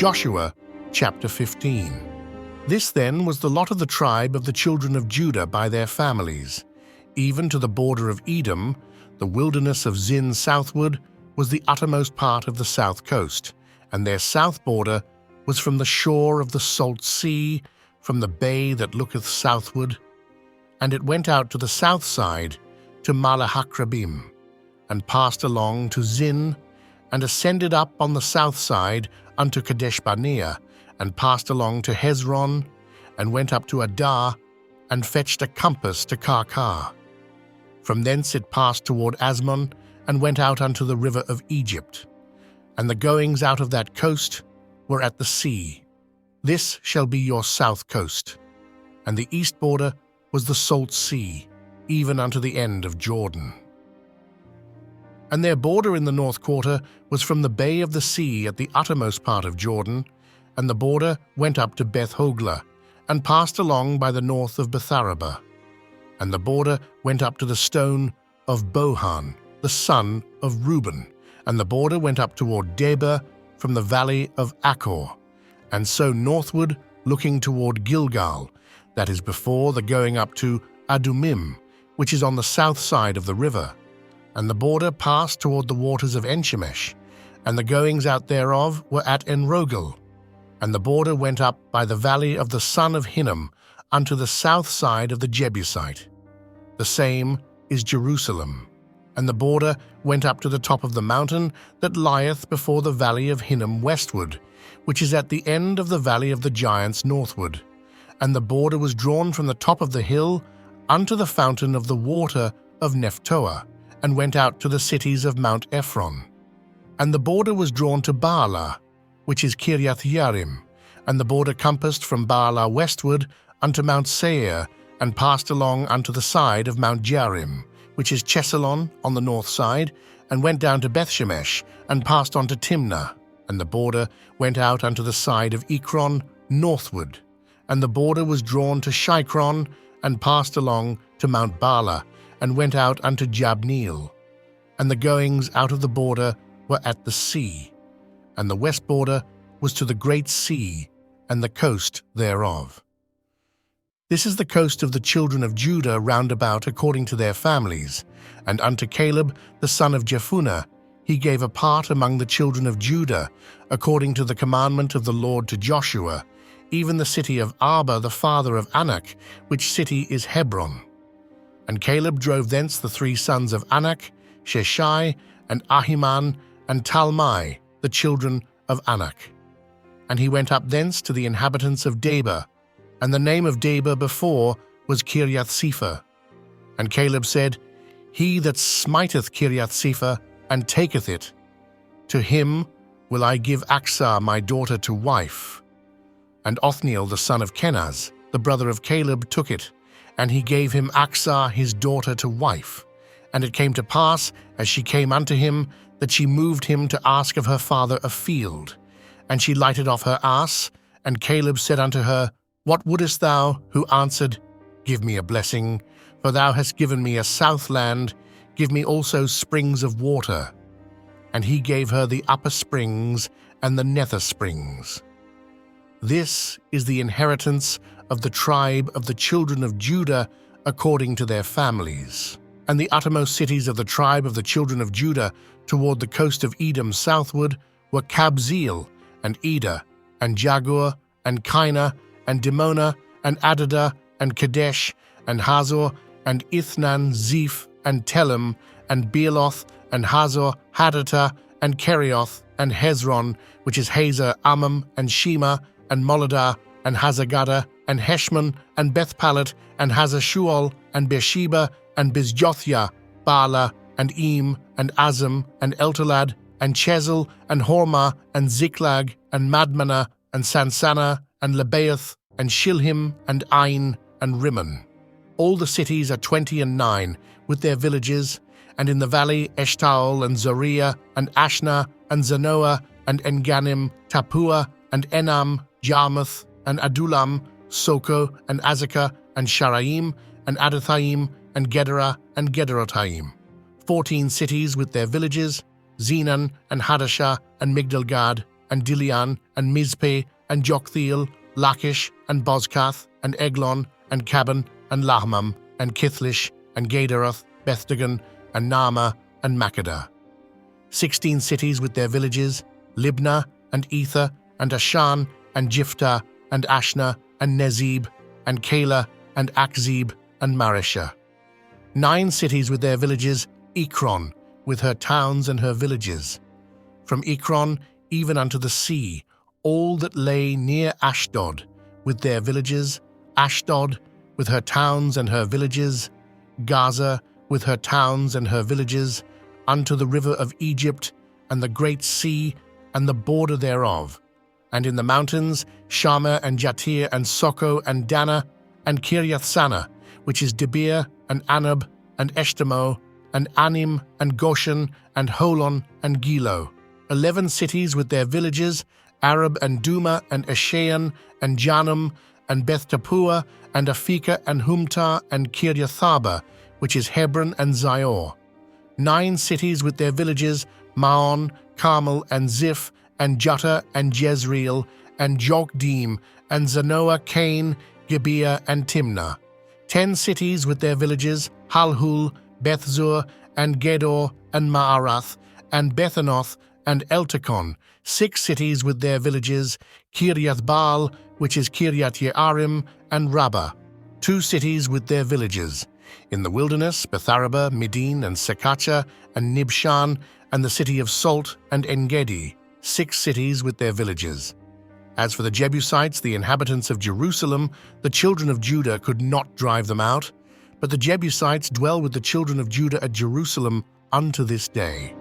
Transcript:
Joshua chapter 15. This then was the lot of the tribe of the children of Judah by their families. Even to the border of Edom, the wilderness of Zin southward was the uttermost part of the south coast, and their south border was from the shore of the salt sea, from the bay that looketh southward. And it went out to the south side, to Malahakrabim, and passed along to Zin, and ascended up on the south side unto Kadesh-barnea, and passed along to Hezron, and went up to Adar, and fetched a compass to Karkar. From thence it passed toward Asmon, and went out unto the river of Egypt. And the goings out of that coast were at the sea. This shall be your south coast. And the east border was the salt sea, even unto the end of Jordan. And their border in the north quarter was from the bay of the sea at the uttermost part of Jordan, and the border went up to Beth-hoglah, and passed along by the north of Betharaba. And the border went up to the stone of Bohan, the son of Reuben, and the border went up toward Debir from the valley of Achor, and so northward looking toward Gilgal, that is before the going up to Adumim, which is on the south side of the river. And the border passed toward the waters of Enshemesh, and the goings out thereof were at Enrogel. And the border went up by the valley of the son of Hinnom unto the south side of the Jebusite. The same is Jerusalem. And the border went up to the top of the mountain that lieth before the valley of Hinnom westward, which is at the end of the valley of the giants northward. And the border was drawn from the top of the hill unto the fountain of the water of Nephtoah, and went out to the cities of Mount Ephron. And the border was drawn to Baalah, which is Kiriath-Jearim, and the border compassed from Baalah westward unto Mount Seir, and passed along unto the side of Mount Jearim, which is Chesalon on the north side, and went down to Bethshemesh, and passed on to Timnah. And the border went out unto the side of Ekron northward. And the border was drawn to Shikron, and passed along to Mount Baalah, and went out unto Jabneel. And the goings out of the border were at the sea. And the west border was to the great sea, and the coast thereof. This is the coast of the children of Judah round about according to their families. And unto Caleb the son of Jephunneh he gave a part among the children of Judah, according to the commandment of the Lord to Joshua, even the city of Arba the father of Anak, which city is Hebron. And Caleb drove thence the three sons of Anak, Sheshai, and Ahiman, and Talmai, the children of Anak. And he went up thence to the inhabitants of Debir, and the name of Debir before was Kiriath-Sepher. And Caleb said, He that smiteth Kiriath-Sepher, and taketh it, to him will I give Achsah my daughter to wife. And Othniel the son of Kenaz, the brother of Caleb, took it, and he gave him Achsah his daughter to wife. And it came to pass, as she came unto him, that she moved him to ask of her father a field. And she lighted off her ass, and Caleb said unto her, What wouldest thou? Who answered, Give me a blessing, for thou hast given me a south land, give me also springs of water. And he gave her the upper springs and the nether springs. This is the inheritance of the tribe of the children of Judah according to their families. And the uttermost cities of the tribe of the children of Judah toward the coast of Edom southward were Kabzeel, and Eder, and Jagur, and Kinah, and Dimonah, and Adadah, and Kadesh, and Hazor, and Ithnan, Zeph, and Telem, and Bealoth, and Hazor, Hadattah, and Kerioth, and Hezron, which is Hazar, Ammam, and Shema, and Moladah, and Hazagadah, and Heshmon, and Bethpalet, and Hazar-Shual, and Beersheba, and Bizjothia, Baalah, and Eam, and Azam, and Eltolad, and Chezel, and Hormah, and Ziklag, and Madmanah, and Sansannah, and Lebaoth, and Shilhim, and Ain, and Rimmon. All the cities are 29, with their villages, and in the valley Eshtaol, and Zoriah, and Ashna, and Zanoah, and Enganim, Tapua, and Enam, Jarmuth, and Adullam, Soko, and Azekah, and Sharaim, and Adathaim, and Gederah, and Gederotaim. 14 cities with their villages, Zenan, and Hadashah, and Migdalgad, and Dilian, and Mizpeh, and Joktheel, Lachish, and Bozkath, and Eglon, and Caban, and Lahmam, and Kithlish, and Gederoth, Bethdagon, and Naamah, and Makkedah. 16 cities with their villages, Libnah, and Ether, and Ashan, and Jiphthah, and Ashna, and Nezib, and Keilah, and Akzib, and Mareshah. 9 cities with their villages, Ekron, with her towns and her villages. From Ekron even unto the sea, all that lay near Ashdod, with their villages, Ashdod, with her towns and her villages, Gaza, with her towns and her villages, unto the river of Egypt, and the great sea, and the border thereof. And in the mountains, Shamir, and Jatir, and Soko, and Dana, and Kiriath-Sana, which is Debir, and Anab, and Eshtemoh, and Anim, and Goshen, and Holon, and Gilo. 11 cities with their villages, Arab, and Duma, and Eshayan, and Janum, and Beth Tappuah, and Aphekah, and Humtah, and Kiriath-Arba, which is Hebron, and Zior. 9 cities with their villages, Maon, Carmel, and Ziph, and Juttah, and Jezreel, and Jokdeam, and Zanoah, Cain, Gibeah, and Timnah. 10 cities with their villages, Halhul, Bethzur, and Gedor, and Maarath, and Bethanoth, and Eltekon. 6 cities with their villages, Kiriath-Baal, which is Kiriath-Jearim, and Rabbah. 2 cities with their villages. In the wilderness, Betharaba, Midin, and Sekachah, and Nibshan, and the city of Salt, and En-Gedi. 6 cities with their villages. As for the Jebusites, the inhabitants of Jerusalem, the children of Judah could not drive them out, but the Jebusites dwell with the children of Judah at Jerusalem unto this day.